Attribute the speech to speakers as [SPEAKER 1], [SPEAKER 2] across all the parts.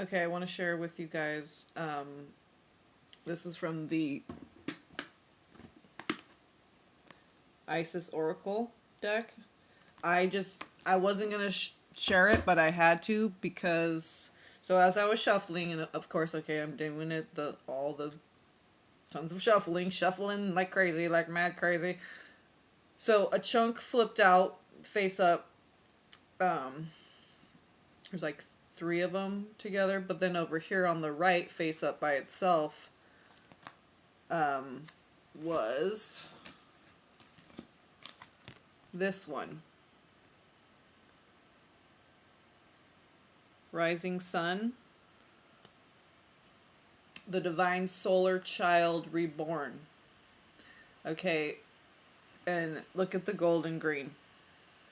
[SPEAKER 1] Okay, I want to share with you guys. This is from the Isis Oracle deck. I wasn't gonna share it, but I had to because so as I was shuffling, and of course, okay, I'm doing it all the tons of shuffling like crazy, like mad crazy. So a chunk flipped out face up. Um, there's like three of them together, but then over here on the right, face up by itself, was this one. Rising Sun, the Divine Solar Child Reborn. Okay, and look at the gold and green.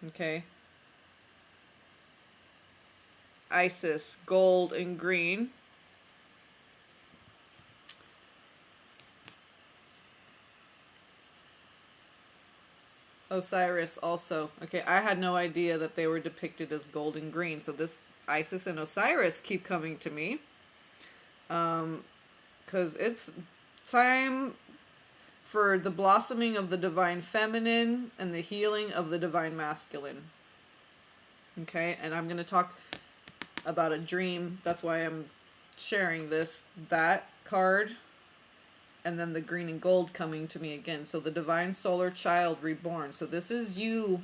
[SPEAKER 1] Okay. Isis, gold and green. Osiris also. Okay, I had no idea that they were depicted as gold and green. So this Isis and Osiris keep coming to me. Because it's time for the blossoming of the divine feminine and the healing of the divine masculine. Okay, and I'm going to talk about a dream. That's why I'm sharing that card, and then the green and gold coming to me again. So the divine solar child reborn. So this is you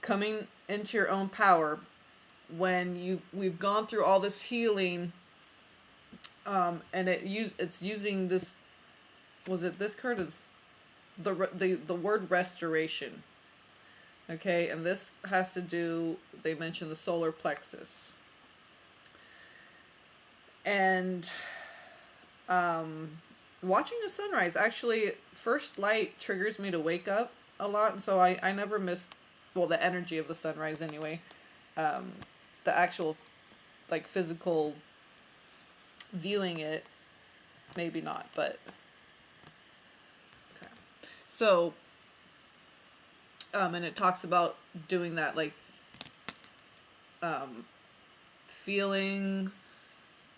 [SPEAKER 1] coming into your own power when we've gone through all this healing, and it's using this. Was it this card? Is the word restoration. Okay, and this has to do, they mentioned the solar plexus. And watching a sunrise, actually, first light triggers me to wake up a lot, and so I never miss, well, the energy of the sunrise anyway. The actual, like, physical viewing it, maybe not, but... Okay. So... and it talks about doing that, like, feeling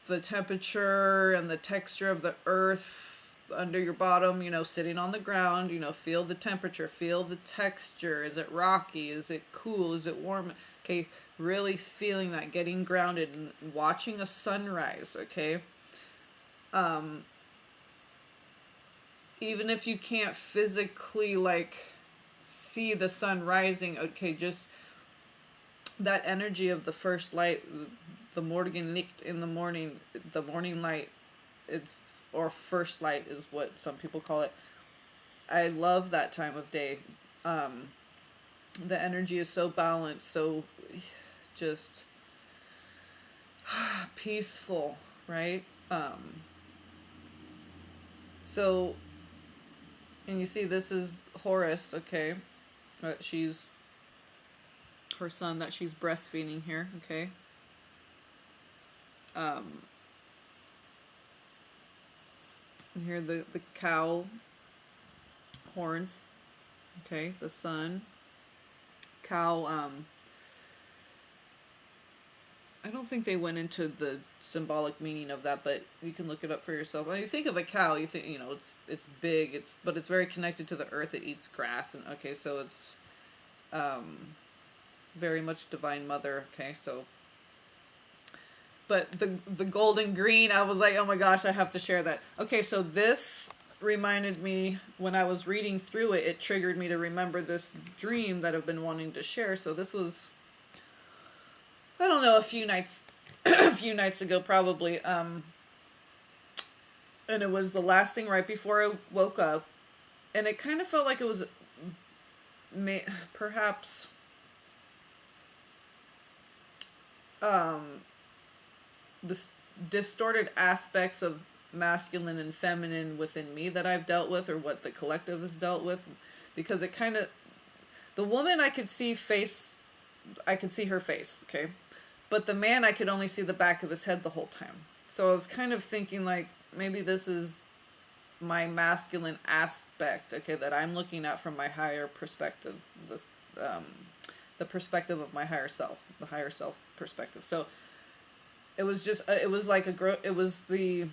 [SPEAKER 1] the temperature and the texture of the earth under your bottom, sitting on the ground, feel the temperature, feel the texture. Is it rocky? Is it cool? Is it warm? Okay, really feeling that, getting grounded and watching a sunrise, okay? Even if you can't physically, like, see the sun rising, okay, just that energy of the first light, the Morgenlicht in the morning light, or first light is what some people call it. I love that time of day. The energy is so balanced, so just peaceful, right? So, and you see, this is Horus, okay? She's her son that she's breastfeeding here, okay? And here the cow horns, okay? The sun, cow. I don't think they went into the symbolic meaning of that, but you can look it up for yourself. When you think of a cow, you think, it's big, but it's very connected to the earth. It eats grass, and okay, so it's very much divine mother, okay, so. But the golden green, I was like, oh my gosh, I have to share that. Okay, so this reminded me, when I was reading through it, it triggered me to remember this dream that I've been wanting to share. So this was, I don't know, a few nights ago probably, and it was the last thing right before I woke up, and it kind of felt like it was perhaps the distorted aspects of masculine and feminine within me that I've dealt with, or what the collective has dealt with, because it kind of, the woman I could see her face, okay, but the man I could only see the back of his head the whole time. So I was kind of thinking, like, maybe this is my masculine aspect, okay, that I'm looking at from my higher perspective, the perspective of my higher self, the higher self perspective. So It was just it was like it was the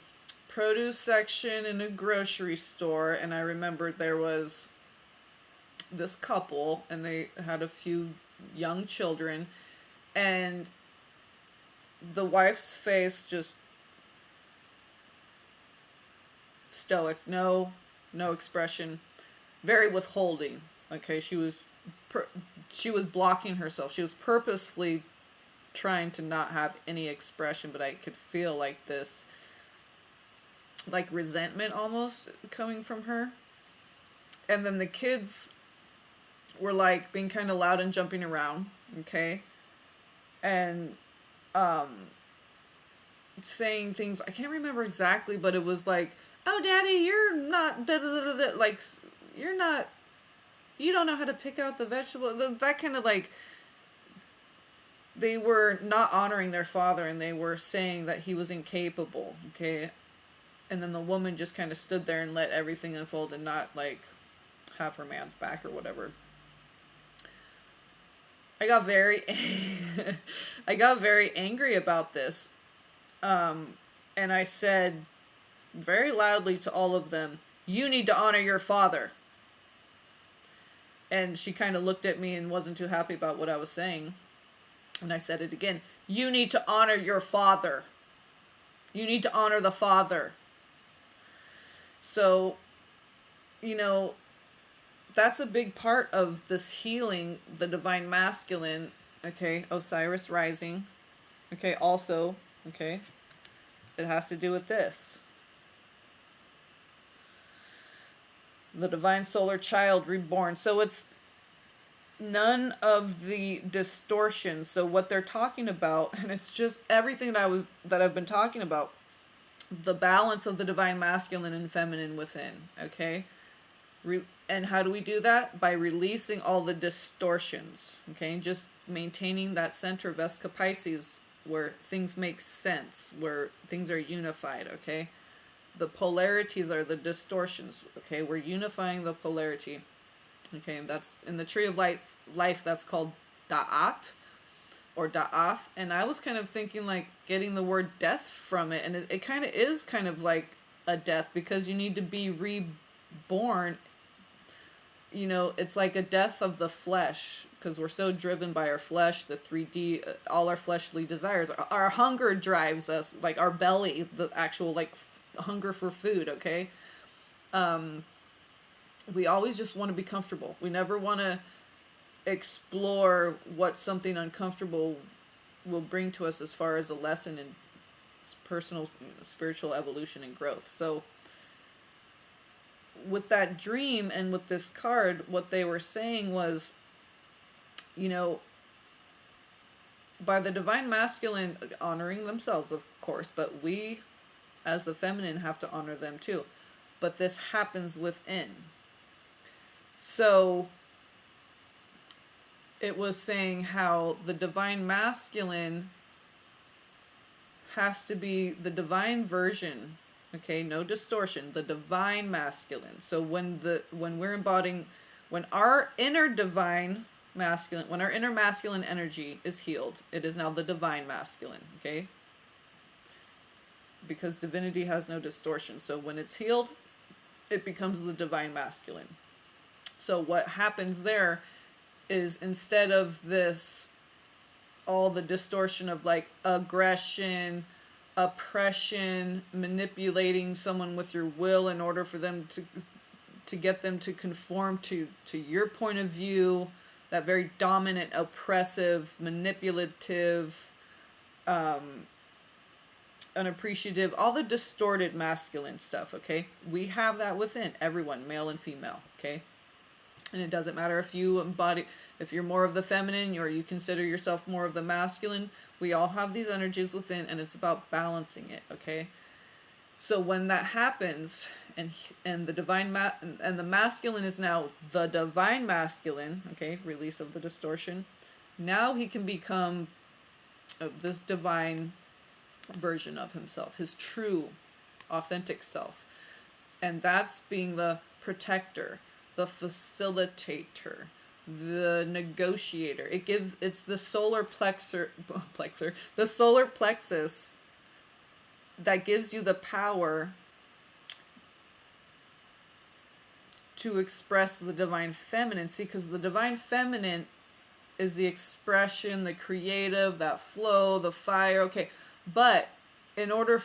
[SPEAKER 1] produce section in a grocery store, and I remember there was this couple, and they had a few young children, and the wife's face just stoic, no expression, very withholding. Okay, she was blocking herself. She was purposefully trying to not have any expression, but I could feel like this, like resentment almost coming from her. And then the kids were like being kind of loud and jumping around, okay? And saying things, I can't remember exactly, but it was like, "Oh, Daddy, you're not da da da da," like you're not, you don't know how to pick out the vegetable. That kind of like, they were not honoring their father, and they were saying that he was incapable, okay? And then the woman just kind of stood there and let everything unfold and not like have her man's back or whatever. I got very I got very angry about this. And I said very loudly to all of them, "You need to honor your father." And she kind of looked at me and wasn't too happy about what I was saying. And I said it again. "You need to honor your father. You need to honor the father." So, you know, that's a big part of this healing, the divine masculine, okay, Osiris rising, okay, also, okay, it has to do with this. The divine solar child reborn. So it's none of the distortions. So what they're talking about, and it's just everything that I've been talking about, the balance of the divine masculine and feminine within, okay? And how do we do that? By releasing all the distortions, okay? Just maintaining that center of Vesica Pisces where things make sense, where things are unified, okay? The polarities are the distortions, okay? We're unifying the polarity, okay? And that's in the tree of life, that's called Da'at or Da'ath. And I was kind of thinking like getting the word death from it. And it kind of is kind of like a death because you need to be reborn. You know, it's like a death of the flesh because we're so driven by our flesh, the 3D, all our fleshly desires. Our hunger drives us, like our belly, the actual like hunger for food, okay? We always just want to be comfortable. We never want to explore what something uncomfortable will bring to us as far as a lesson in personal spiritual evolution and growth. So with that dream and with this card, what they were saying was, you know, by the divine masculine honoring themselves, of course, but we as the feminine have to honor them too. But this happens within. So it was saying how the divine masculine has to be the divine version, okay, no distortion, the divine masculine. So when we're embodying, when our inner divine masculine, when our inner masculine energy is healed, it is now the divine masculine, okay? Because divinity has no distortion. So when it's healed, it becomes the divine masculine. So what happens there is instead of this, all the distortion of like aggression, oppression, manipulating someone with your will in order for them to get them to conform to your point of view, that very dominant, oppressive, manipulative, unappreciative, all the distorted masculine stuff, okay? We have that within everyone, male and female, okay? And it doesn't matter if if you're more of the feminine or you consider yourself more of the masculine, we all have these energies within, and it's about balancing it, okay? So when that happens, and the divine and the masculine is now the divine masculine, okay, release of the distortion, now he can become this divine version of himself, his true, authentic self. And that's being the protector, the facilitator, the negotiator. It's the solar the solar plexus that gives you the power to express the divine feminine. See, because the divine feminine is the expression, the creative, that flow, the fire. Okay, but in order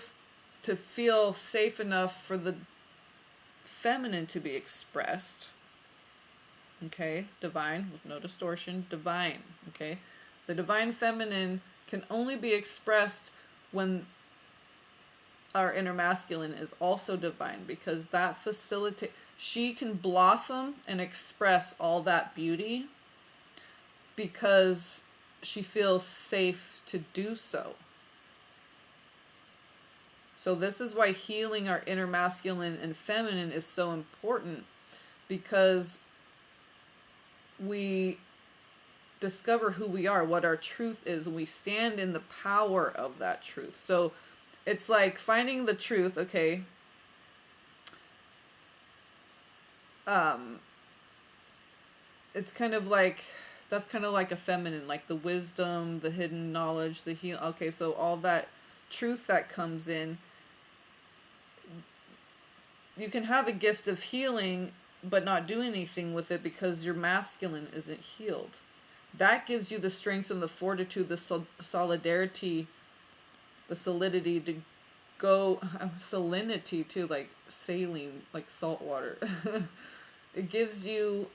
[SPEAKER 1] to feel safe enough for the feminine to be expressed, okay, divine with no distortion, divine, okay, the divine feminine can only be expressed when our inner masculine is also divine, because that facilitates, she can blossom and express all that beauty because she feels safe to do so. So this is why healing our inner masculine and feminine is so important, because we discover who we are, what our truth is, and we stand in the power of that truth. So it's like finding the truth, okay. It's kind of like, that's kind of like a feminine, like the wisdom, the hidden knowledge, the heal. Okay, so all that truth that comes in, you can have a gift of healing but not do anything with it because your masculine isn't healed. That gives you the strength and the fortitude, the solidarity, the solidity to go, salinity too, like saline, like salt water. It gives you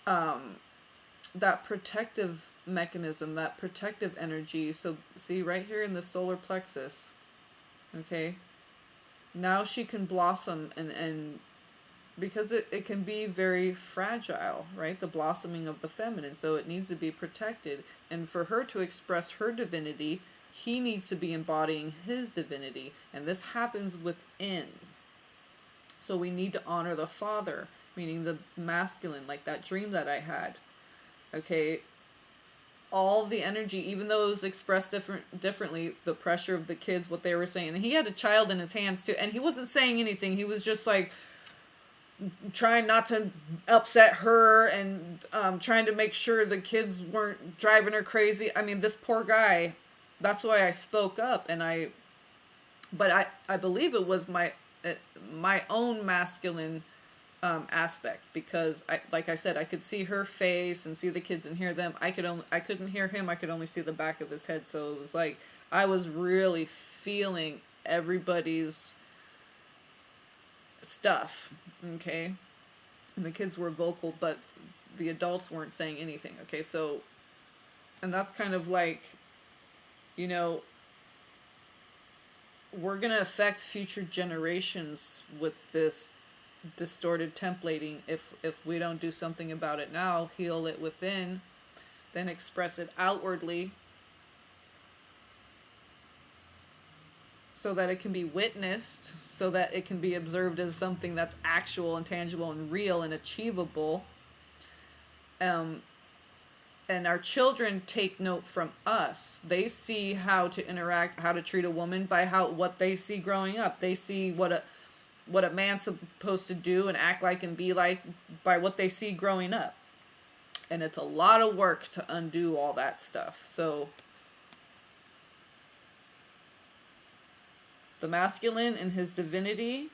[SPEAKER 1] that protective mechanism, that protective energy. So see right here in the solar plexus, okay, now she can blossom, and because it can be very fragile, right? The blossoming of the feminine. So it needs to be protected. And for her to express her divinity, he needs to be embodying his divinity. And this happens within. So we need to honor the father, meaning the masculine, like that dream that I had. Okay, all the energy, even though it was expressed differently, the pressure of the kids, what they were saying. And he had a child in his hands too, and he wasn't saying anything. He was just like trying not to upset her and trying to make sure the kids weren't driving her crazy. I mean, this poor guy, that's why I spoke up. And I believe it was my own masculine aspect, because like I said, I could see her face and see the kids and hear them. I couldn't hear him. I could only see the back of his head. So it was like I was really feeling everybody's stuff, okay? And the kids were vocal, but the adults weren't saying anything, okay? So, and that's kind of like, you know, we're going to affect future generations with this distorted templating if we don't do something about it now, heal it within, then express it outwardly so that it can be witnessed, so that it can be observed as something that's actual and tangible and real and achievable. And our children take note from us. They see how to interact, how to treat a woman by what they see growing up. They see what a man's supposed to do and act like and be like by what they see growing up. And it's a lot of work to undo all that stuff. So the masculine and his divinity,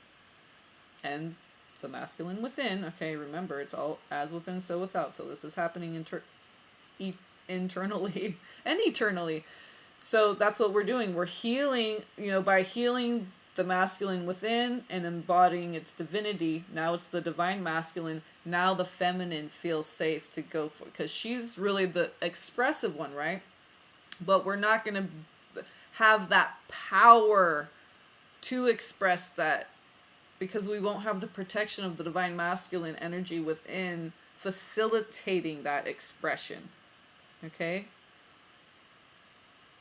[SPEAKER 1] and the masculine within, okay, remember, it's all as within, so without. So this is happening internally and eternally. So that's what we're doing. We're healing, by healing the masculine within and embodying its divinity. Now it's the divine masculine. Now the feminine feels safe to go for, because she's really the expressive one, right? But we're not going to have that power to express that, because we won't have the protection of the divine masculine energy within facilitating that expression. Okay?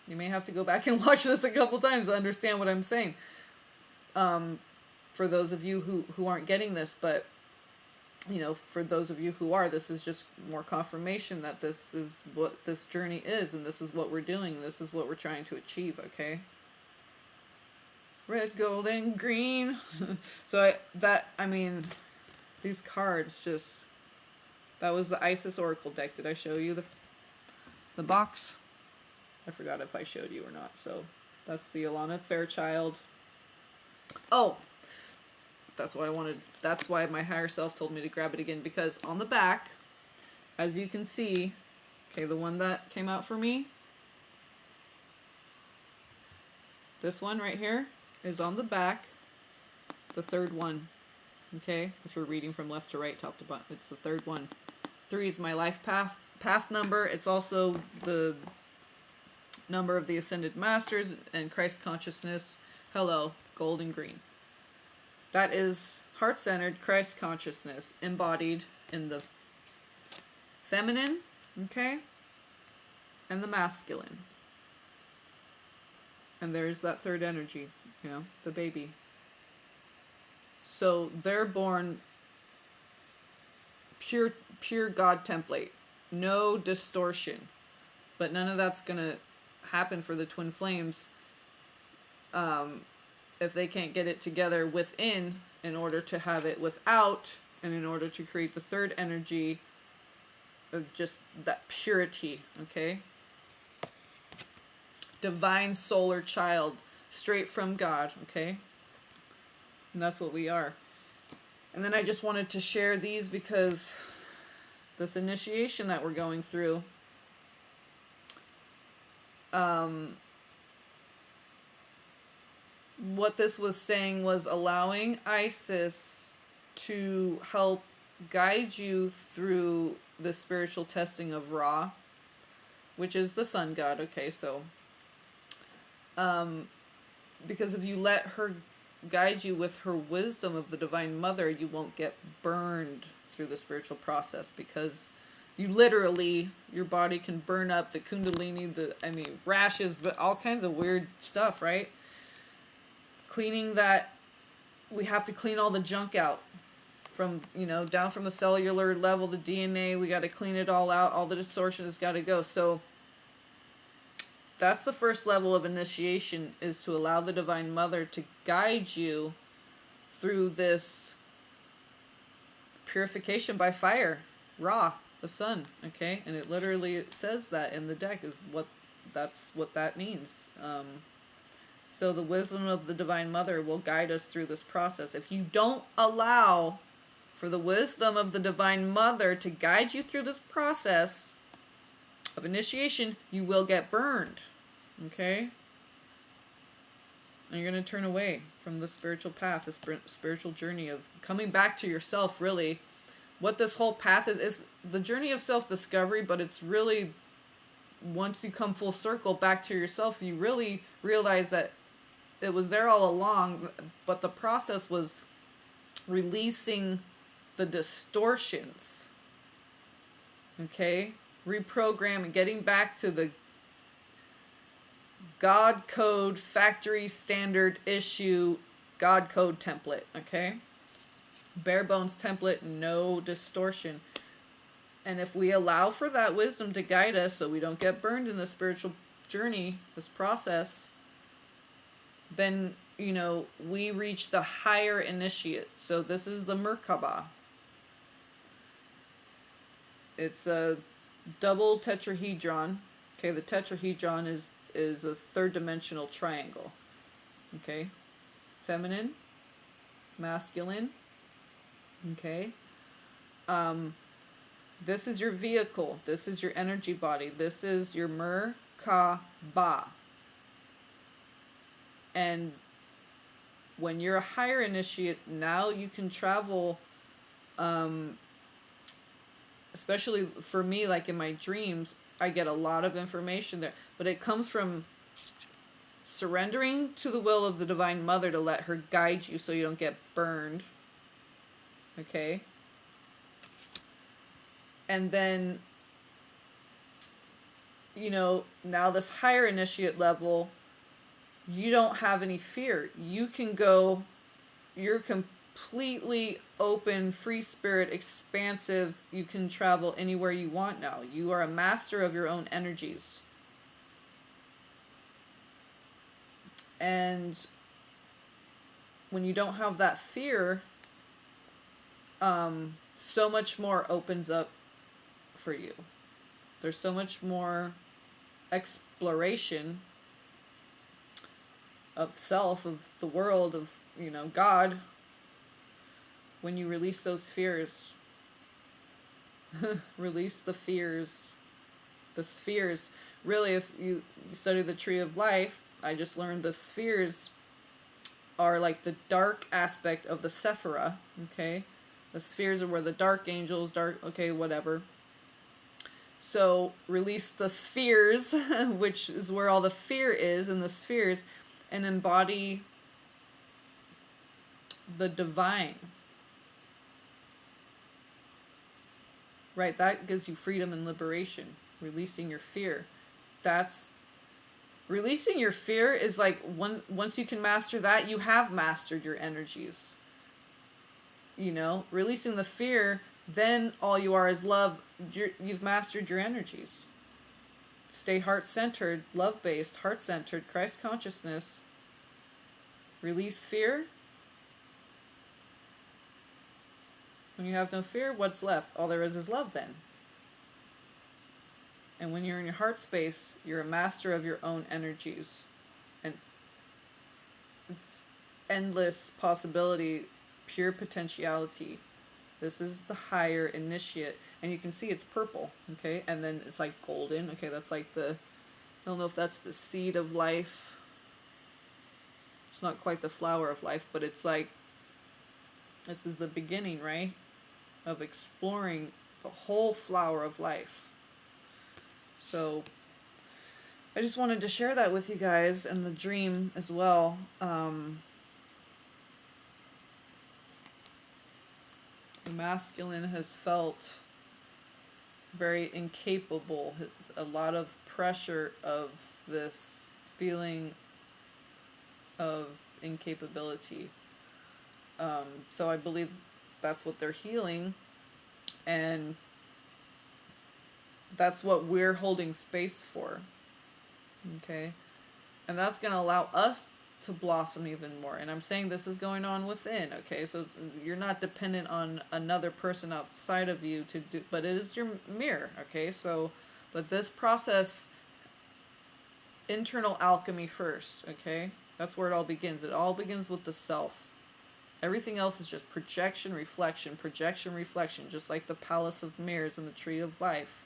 [SPEAKER 1] You may have to go back and watch this a couple times to understand what I'm saying. For those of you who aren't getting this, but for those of you who are, this is just more confirmation that this is what this journey is, and this is what we're doing. This is what we're trying to achieve, okay? Red, gold, and green. So these cards just, That was the Isis Oracle deck. Did I show you the box? I forgot if I showed you or not. So that's the Alana Fairchild. Oh, that's why my higher self told me to grab it again, because on the back, as you can see, okay, the one that came out for me, this one right here is on the back, the third one. Okay, if you're reading from left to right, top to bottom, it's the third one. 3 is my life path number. It's also the number of the Ascended Masters and Christ consciousness. Hello, gold and green. That is heart-centered Christ consciousness embodied in the feminine, okay, and the masculine. And there's that third energy, you know, the baby. So they're born pure God template. No distortion. But none of that's going to happen for the twin flames if they can't get it together within in order to have it without, and in order to create the third energy of just that purity, okay? Divine solar child, straight from God, okay? And that's what we are. And then I just wanted to share these because this initiation that we're going through, what this was saying was allowing Isis to help guide you through the spiritual testing of Ra, which is the sun god, okay, so because if you let her guide you with her wisdom of the Divine Mother, you won't get burned through the spiritual process, because you literally, your body can burn up the kundalini, rashes, but all kinds of weird stuff, right? Cleaning that, we have to clean all the junk out from, down from the cellular level, the DNA, we got to clean it all out, all the distortion has got to go. So that's the first level of initiation, is to allow the Divine Mother to guide you through this purification by fire, Ra, the sun, okay? And it literally says that in the deck, that's what that means. So the wisdom of the Divine Mother will guide us through this process. If you don't allow for the wisdom of the Divine Mother to guide you through this process of initiation, you will get burned, okay? And you're going to turn away from the spiritual path, the spiritual journey of coming back to yourself, really. What this whole path is the journey of self-discovery, but it's really, once you come full circle back to yourself, you really realize that it was there all along, but the process was releasing the distortions, okay? Reprogramming, getting back to the God code, factory standard issue, God code template, okay? Bare bones template, no distortion. And if we allow for that wisdom to guide us so we don't get burned in the spiritual journey, this process, then, we reach the higher initiate. So this is the Merkaba. It's a double tetrahedron. Okay, the tetrahedron is a third dimensional triangle. Okay, feminine, masculine. Okay, this is your vehicle. This is your energy body. This is your Merkaba. And when you're a higher initiate, now you can travel, especially for me, like in my dreams, I get a lot of information there. But it comes from surrendering to the will of the Divine Mother to let her guide you so you don't get burned. Okay? And then, now this higher initiate level, you don't have any fear. You can go, you're completely open, free spirit, expansive. You can travel anywhere you want now. You are a master of your own energies. And when you don't have that fear, so much more opens up for you. There's so much more exploration of self, of the world, of, you know, God, when you release those fears. Release the fears. The spheres. Really, if you study the tree of life, I just learned the spheres are like the dark aspect of the Sephira, okay? The spheres are where the dark angels, okay, whatever. So release the spheres, which is where all the fear is in the spheres, and embody the divine. Right, that gives you freedom and liberation. Releasing your fear. That's releasing your fear is like once you can master that, you have mastered your energies. You know, releasing the fear, then all you are is love. You've mastered your energies. Stay heart-centered, love-based, heart-centered, Christ consciousness. Release fear. When you have no fear, what's left? All there is love then. And when you're in your heart space, you're a master of your own energies. And it's endless possibility, pure potentiality. This is the higher initiate. And you can see it's purple, okay? And then it's like golden. Okay, that's like I don't know if that's the seed of life. It's not quite the flower of life, but it's like, this is the beginning, right? Of exploring the whole flower of life. So I just wanted to share that with you guys, and the dream as well. The masculine has felt very incapable, a lot of pressure of this feeling of incapability. So I believe that's what they're healing, and that's what we're holding space for. Okay? And that's going to allow us to blossom even more. And I'm saying this is going on within, okay? So you're not dependent on another person outside of you to do, but it is your mirror, okay? So, but this process, internal alchemy first, okay? That's where it all begins. It all begins with the self. Everything else is just projection, reflection, just like the palace of mirrors and the tree of life.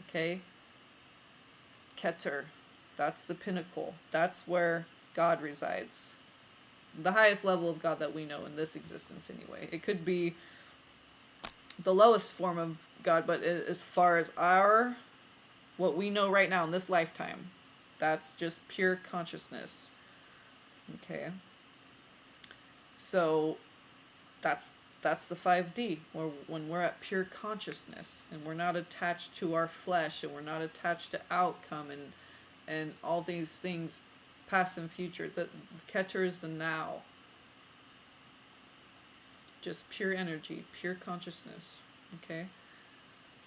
[SPEAKER 1] Okay? Keter. That's the pinnacle. That's where God resides. The highest level of God that we know in this existence anyway. It could be the lowest form of God, but as far as what we know right now in this lifetime, that's just pure consciousness. Okay? So that's the 5D, when we're at pure consciousness and we're not attached to our flesh and we're not attached to outcome and all these things, past and future. The Keter is the now. Just pure energy, pure consciousness. Okay?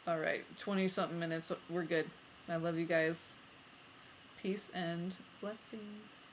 [SPEAKER 1] All right, 20-something minutes. We're good. I love you guys. Peace and blessings.